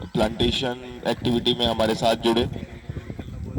Plantation activity में हमारे साथ जुड़े।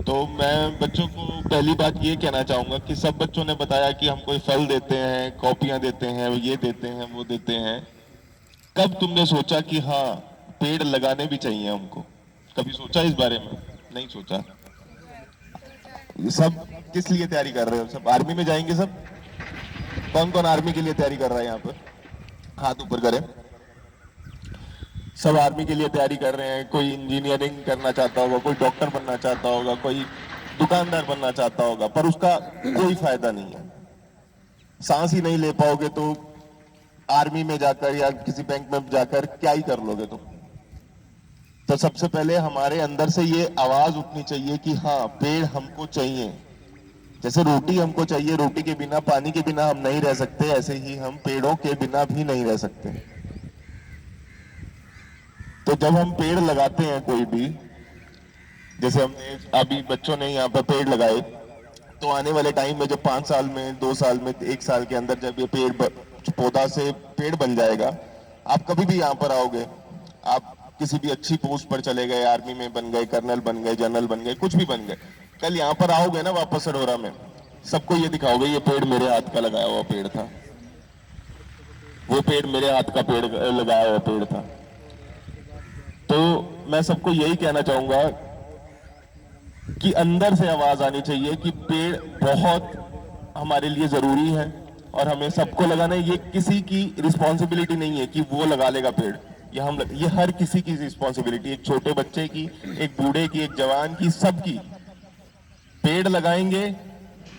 तो मैं बच्चों को पहली बात ये कहना चाहूँगा कि सब बच्चों ने बताया कि हम कोई फल देते हैं, कॉपियाँ देते हैं, ये देते हैं, वो देते हैं। कब तुमने सोचा कि हाँ पेड़ लगाने भी चाहिए हमको? कभी सोचा इस बारे में? नहीं सोचा। सब किस लिए तैयारी कर रहे हो? सब आर्मी में जाएंगे सब? कौन कौन आर्मी के लिए तैयारी कर रहा है यहाँ पर? हाथ ऊपर करें। सब आर्मी के लिए तैयारी कर रहे हैं। कोई इंजीनियरिंग करना चाहता होगा, कोई डॉक्टर बनना चाहता होगा, कोई दुकानदार बनना चाहता होगा, पर उसका कोई फायदा नहीं है। सांस ही नहीं ले पाओगे तो आर्मी में जाकर या किसी बैंक में जाकर क्या ही कर लोगे तुम? तो सबसे पहले हमारे अंदर से ये आवाज उठनी चाहिए कि हाँ पेड़ हमको चाहिए। जैसे रोटी हमको चाहिए, रोटी के बिना, पानी के बिना हम नहीं रह सकते, ऐसे ही हम पेड़ों के बिना भी नहीं रह सकते। तो जब हम पेड़ लगाते हैं कोई भी, जैसे हमने अभी बच्चों ने यहाँ पर पेड़ लगाए, तो आने वाले टाइम में जब 5 साल में, 2 साल में, 1 साल के अंदर जब ये पौधा से पेड़ बन जाएगा, आप कभी भी यहाँ पर आओगे, आप किसी भी अच्छी पोस्ट पर चले गए, आर्मी में बन गए, कर्नल बन गए, जनरल बन गए, कुछ भी बन गए, कल यहाँ पर आओगे ना वापस सडोरा में, सबको ये दिखाओगे ये पेड़ मेरे हाथ का लगाया हुआ पेड़ था, वो पेड़ मेरे हाथ का पेड़ लगाया हुआ पेड़ था। तो मैं सबको यही कहना चाहूंगा कि अंदर से आवाज आनी चाहिए कि पेड़ बहुत हमारे लिए जरूरी है और हमें सबको लगाना है। ये किसी की रिस्पॉन्सिबिलिटी नहीं है कि वो लगा लेगा पेड़, ये हर किसी की रिस्पॉन्सिबिलिटी, एक छोटे बच्चे की, एक बूढ़े की, एक जवान की, सबकी। पेड़ लगाएंगे,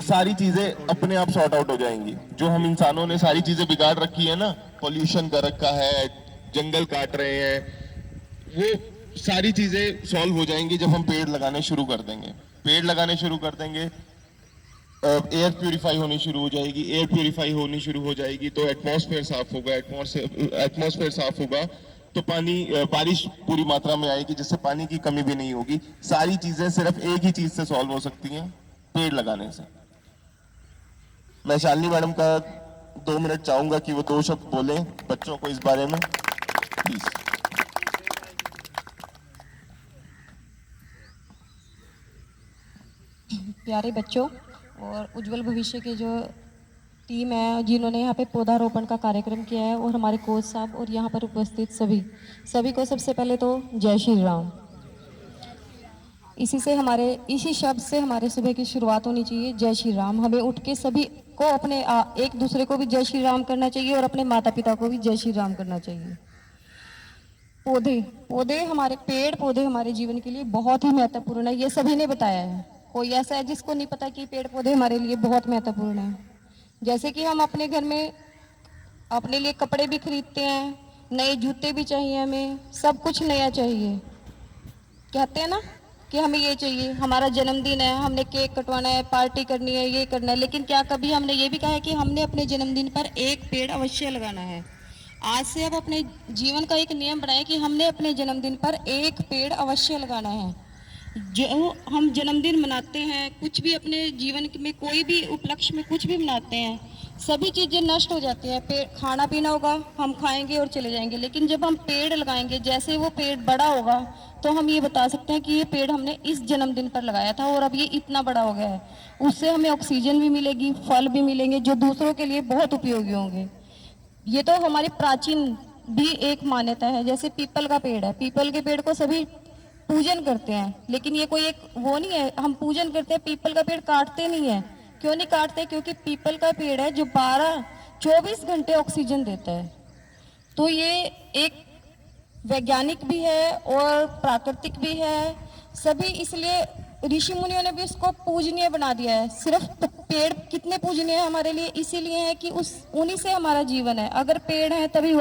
सारी चीजें अपने आप सॉर्ट आउट हो जाएंगी। जो हम इंसानों ने सारी चीजें बिगाड़ रखी है ना, पॉल्यूशन कर रखा है, जंगल काट रहे हैं, वो सारी चीजें सॉल्व हो जाएंगी जब हम पेड़ लगाने शुरू कर देंगे। पेड़ लगाने शुरू कर देंगे, एयर प्यूरिफाई होनी शुरू हो जाएगी, एयर प्यूरिफाई होनी शुरू हो जाएगी तो एटमॉस्फेयर साफ होगा, एटमॉस्फेयर साफ होगा तो पानी, बारिश पूरी मात्रा में आएगी, जिससे पानी की कमी भी नहीं होगी। सारी चीजें सिर्फ एक ही चीज से सॉल्व हो सकती हैं, पेड़ लगाने से। मैं शालिनी मैडम का 2 मिनट चाहूंगा कि वो 2 शब्द बोलें बच्चों को इस बारे में, प्लीज। प्यारे बच्चों और उज्जवल भविष्य के जो टीम है जिन्होंने यहाँ पे पौधारोपण का कार्यक्रम किया है, और हमारे कोच साहब और यहाँ पर उपस्थित सभी को सबसे पहले तो जय श्री राम। इसी शब्द से हमारे सुबह की शुरुआत होनी चाहिए, जय श्री राम। हमें उठ के सभी को अपने एक दूसरे को भी जय श्री राम करना चाहिए और अपने माता पिता को भी जय श्री राम करना चाहिए। पौधे हमारे, पेड़ पौधे हमारे जीवन के लिए बहुत ही महत्वपूर्ण है, ये सभी ने बताया है। कोई ऐसा है जिसको नहीं पता कि पेड़ पौधे हमारे लिए बहुत महत्वपूर्ण है? जैसे कि हम अपने घर में अपने लिए कपड़े भी खरीदते हैं, नए जूते भी चाहिए, हमें सब कुछ नया चाहिए। कहते हैं ना कि हमें ये चाहिए, हमारा जन्मदिन है, हमने केक कटवाना है, पार्टी करनी है, ये करना है, लेकिन क्या कभी हमने ये भी कहा है कि हमने अपने जन्मदिन पर एक पेड़ अवश्य लगाना है? आज से अब अपने जीवन का एक नियम बनाए कि हमने अपने जन्मदिन पर एक पेड़ अवश्य लगाना है। जो हम जन्मदिन मनाते हैं, कुछ भी अपने जीवन में कोई भी उपलक्ष्य में कुछ भी मनाते हैं, सभी चीज़ें नष्ट हो जाती हैं। पेड़, खाना पीना होगा, हम खाएंगे और चले जाएंगे, लेकिन जब हम पेड़ लगाएंगे, जैसे वो पेड़ बड़ा होगा तो हम ये बता सकते हैं कि ये पेड़ हमने इस जन्मदिन पर लगाया था और अब ये इतना बड़ा हो गया है। उससे हमें ऑक्सीजन भी मिलेगी, फल भी मिलेंगे जो दूसरों के लिए बहुत उपयोगी होंगे। ये तो हमारी प्राचीन भी एक मान्यता है। जैसे पीपल का पेड़ है, पीपल के पेड़ को सभी पूजन करते हैं, लेकिन ये कोई एक वो नहीं है हम पूजन करते हैं, पीपल का पेड़ काटते नहीं है। क्यों नहीं काटते? क्योंकि पीपल का पेड़ है जो 24 घंटे ऑक्सीजन देता है। तो ये एक वैज्ञानिक भी है और प्राकृतिक भी है, सभी, इसलिए ऋषि मुनियों ने भी उसको पूजनीय बना दिया है। सिर्फ पेड़ कितने पूजनीय है हमारे लिए? इसीलिए है कि उन्हीं से हमारा जीवन है। अगर पेड़ है तभी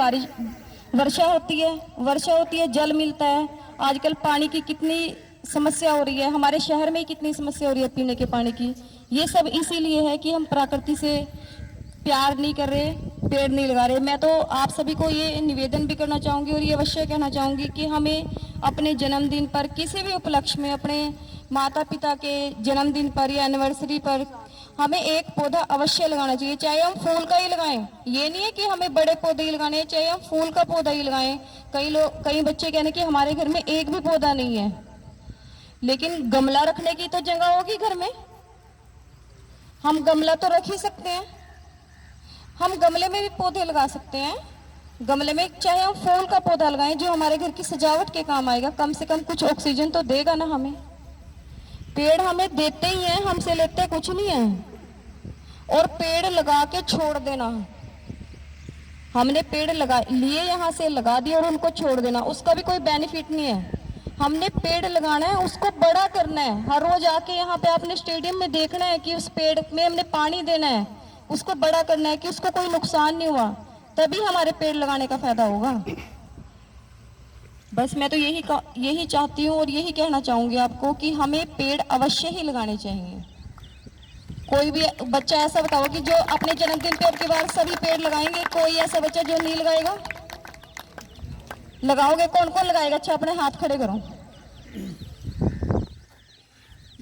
वर्षा होती है, जल मिलता है। आजकल पानी की कितनी समस्या हो रही है, हमारे शहर में ही कितनी समस्या हो रही है पीने के पानी की। ये सब इसीलिए है कि हम प्रकृति से प्यार नहीं कर रहे, पेड़ नहीं लगा रहे। मैं तो आप सभी को ये निवेदन भी करना चाहूँगी और ये अवश्य कहना चाहूँगी कि हमें अपने जन्मदिन पर, किसी भी उपलक्ष्य में, अपने माता पिता के जन्मदिन पर या एनिवर्सरी पर हमें एक पौधा अवश्य लगाना चाहिए, चाहे हम फूल का ही लगाएं। ये नहीं है कि हमें बड़े पौधे ही लगाने हैं, चाहे हम फूल का पौधा ही लगाएं। कई बच्चे कहने कि हमारे घर में एक भी पौधा नहीं है, लेकिन गमला रखने की तो जगह होगी घर में, हम गमला तो रख ही सकते हैं। हम गमले में भी पौधे लगा सकते हैं। गमले में चाहे हम फूल का पौधा लगाएं जो हमारे घर की सजावट के काम आएगा, कम से कम कुछ ऑक्सीजन तो देगा ना हमें। पेड़ हमें देते ही हैं, हमसे लेते कुछ नहीं है। और पेड़ लगा के छोड़ देना, हमने पेड़ लगा लिए यहाँ से लगा दिए और उनको छोड़ देना, उसका भी कोई बेनिफिट नहीं है। हमने पेड़ लगाना है, उसको बड़ा करना है। हर रोज आके यहाँ पे आपने स्टेडियम में देखना है कि उस पेड़ में हमने पानी देना है, उसको बड़ा करना है कि उसको कोई नुकसान नहीं हुआ, तभी हमारे पेड़ लगाने का फायदा होगा। बस मैं तो यही चाहती हूँ और यही कहना चाहूंगी आपको कि हमें पेड़ अवश्य ही लगाने चाहिए। कोई भी बच्चा ऐसा बताओ कि जो अपने जन्मदिन पे अब की बार सभी पेड़ लगाएंगे, कोई ऐसा बच्चा जो नहीं लगाएगा? लगाओगे? कौन कौन लगाएगा? अच्छा अपने हाथ खड़े करो।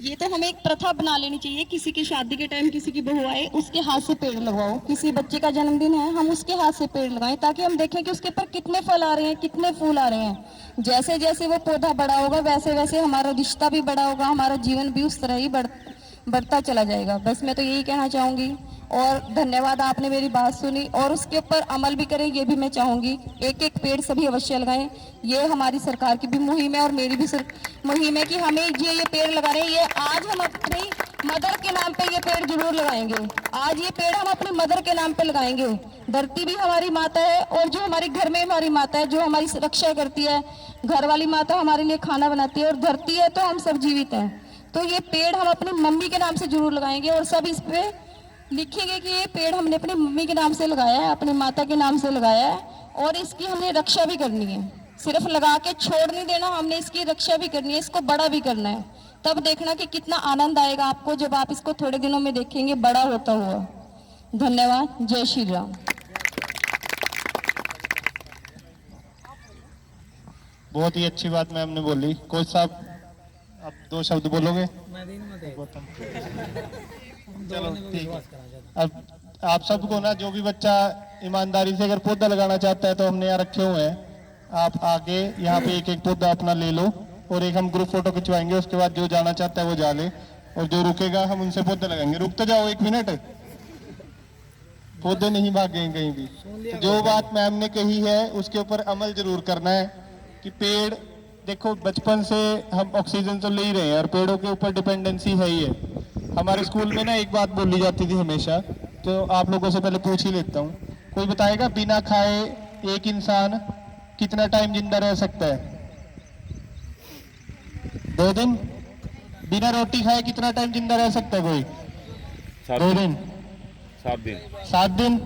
ये तो हमें एक प्रथा बना लेनी चाहिए, किसी की शादी के टाइम किसी की बहू आए उसके हाथ से पेड़ लगवाओ। किसी बच्चे का जन्मदिन है, हम उसके हाथ से पेड़ लगाएं, ताकि हम देखें कि उसके ऊपर कितने फल आ रहे हैं, कितने फूल आ रहे हैं। जैसे जैसे वो पौधा बड़ा होगा वैसे वैसे हमारा रिश्ता भी बड़ा होगा, हमारा जीवन भी उस तरह ही बढ़ता चला जाएगा। बस मैं तो यही कहना चाहूंगी और धन्यवाद, आपने मेरी बात सुनी और उसके ऊपर अमल भी करें, ये भी मैं चाहूंगी। एक एक पेड़ सभी अवश्य लगाएं। ये हमारी सरकार की भी मुहिम है और मेरी भी मुहिम है कि हमें ये पेड़ लगा रहे हैं। ये आज हम अपनी मदर के नाम पे ये पेड़ जरूर लगाएंगे। आज ये पेड़ हम अपनी मदर के नाम पे लगाएंगे। धरती भी हमारी माता है और जो हमारे घर में हमारी माता है, जो हमारी रक्षा करती है, घर वाली माता हमारे लिए खाना बनाती है, और धरती है तो हम सब जीवित हैं। तो ये पेड़ हम अपनी मम्मी के नाम से जरूर लगाएंगे और सब इस पे लिखेंगे कि ये पेड़ हमने अपनी मम्मी के नाम से लगाया है, अपनी माता के नाम से लगाया है, और इसकी हमने रक्षा भी करनी है। सिर्फ लगा के छोड़ नहीं देना, हमने इसकी रक्षा भी करनी है, इसको बड़ा भी करना है। तब देखना कि कितना आनंद आएगा आपको जब आप इसको थोड़े दिनों में देखेंगे बड़ा होता हुआ। धन्यवाद। जय श्री राम। बहुत ही अच्छी बात मैम ने बोली। कोच साहब आप 2 शब्द बोलोगे? चलो ठीक है। अब आप सबको ना, जो भी बच्चा ईमानदारी से अगर पौधा लगाना चाहता है तो हमने यहाँ रखे हुए हैं, आप आके यहाँ पे एक एक पौधा अपना ले लो और एक हम ग्रुप फोटो खिंचवाएंगे। उसके बाद जो जाना चाहता है वो जा ले और जो रुकेगा हम उनसे पौधे लगाएंगे। रुक तो जाओ 1 मिनट, पौधे नहीं भागेंगे कहीं भी। तो जो बात मैम ने कही है उसके ऊपर अमल जरूर करना है कि पेड़, देखो बचपन से हम ऑक्सीजन तो ले ही रहे हैं और पेड़ों के ऊपर डिपेंडेंसी है ही है। हमारे स्कूल में ना एक बात बोली जाती थी हमेशा, तो आप लोगों से पहले पूछ ही लेता हूँ। कोई बताएगा बिना खाए एक इंसान कितना टाइम जिंदा रह सकता है? 2 दिन। बिना रोटी खाए कितना टाइम जिंदा रह सकता है कोई? 2 दिन। 7 दिन। 7 दिन।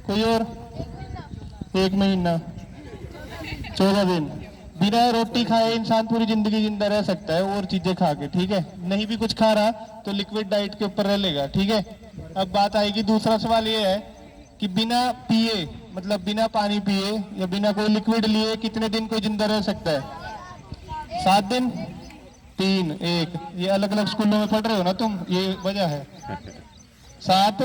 कोई और? 1 महीना। 14 दिन। बिना रोटी खाए इंसान पूरी जिंदगी जिंदा रह सकता है, और चीजें खा के, ठीक है। नहीं भी कुछ खा रहा तो लिक्विड डाइट के ऊपर रह लेगा, ठीक है। अब बात आएगी, दूसरा सवाल ये है कि बिना पिए, मतलब बिना पानी पिए या बिना कोई लिक्विड लिए कितने दिन कोई जिंदा रह सकता है? 7 दिन। 3, 1। ये अलग अलग स्कूलों में पढ़ रहे हो ना तुम, ये वजह है। 7,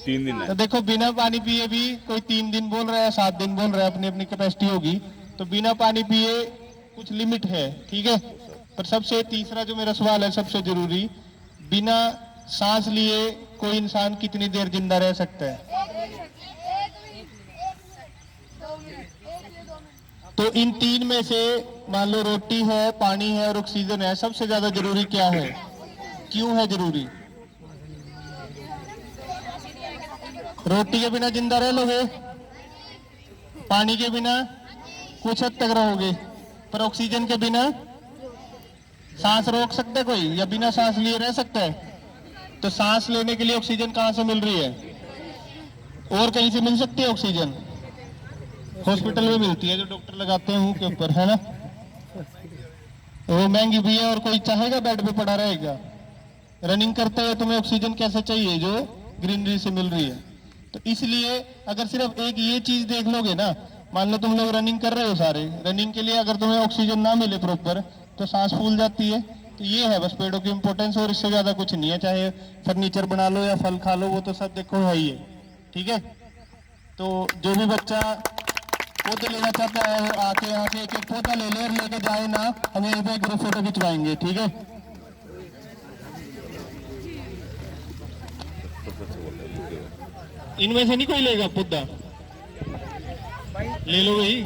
3 दिन है। तो देखो बिना पानी पिए भी कोई 3 दिन बोल रहा है, 7 दिन बोल रहा है, अपनी अपनी कैपेसिटी होगी। तो बिना पानी पिए कुछ लिमिट है, ठीक है। पर सबसे तीसरा जो मेरा सवाल है सबसे जरूरी, बिना सांस लिए कोई इंसान कितनी देर जिंदा रह सकता है? तो इन 3 में से मान लो रोटी है, पानी है और ऑक्सीजन है, सबसे ज्यादा जरूरी क्या है? क्यों है जरूरी? रोटी के बिना जिंदा रह लोगे, पानी के बिना कुछ हद तक रहोगे, पर ऑक्सीजन के बिना सांस रोक सकता है कोई, या बिना सांस लिए रह सकता है? तो सांस लेने के लिए ऑक्सीजन कहां से मिल रही है? और कहीं से मिल सकती है ऑक्सीजन? हॉस्पिटल में मिलती है, जो डॉक्टर लगाते हैं मुंह के ऊपर, है ना। वो महंगी भी है और कोई चाहेगा बेड पे पड़ा रहेगा? रनिंग करते हुए तुम्हें ऑक्सीजन कैसे चाहिए जो ग्रीनरी से मिल रही है? तो इसलिए अगर सिर्फ एक ये चीज देख लोगे ना, मान लो तुम लोग रनिंग कर रहे हो सारे, रनिंग के लिए अगर तुम्हें ऑक्सीजन ना मिले प्रॉपर तो सांस फूल जाती है, तो ये है बस पेड़ों की इंपॉर्टेंस, और इससे ज्यादा कुछ नहीं है। चाहे फर्नीचर बना लो या फल खा लो, वो तो सब देखो है ही है, ठीक है। तो जो भी बच्चा पौधे लेना चाहता है वो आके यहाँ से एक एक पौधा ले ले और लेके जाए ना, हम यहीं पे ग्रुप फोटो खिंचवाएंगे, ठीक है। इनमें से नहीं कोई लेगा पौधा, ले लो भाई।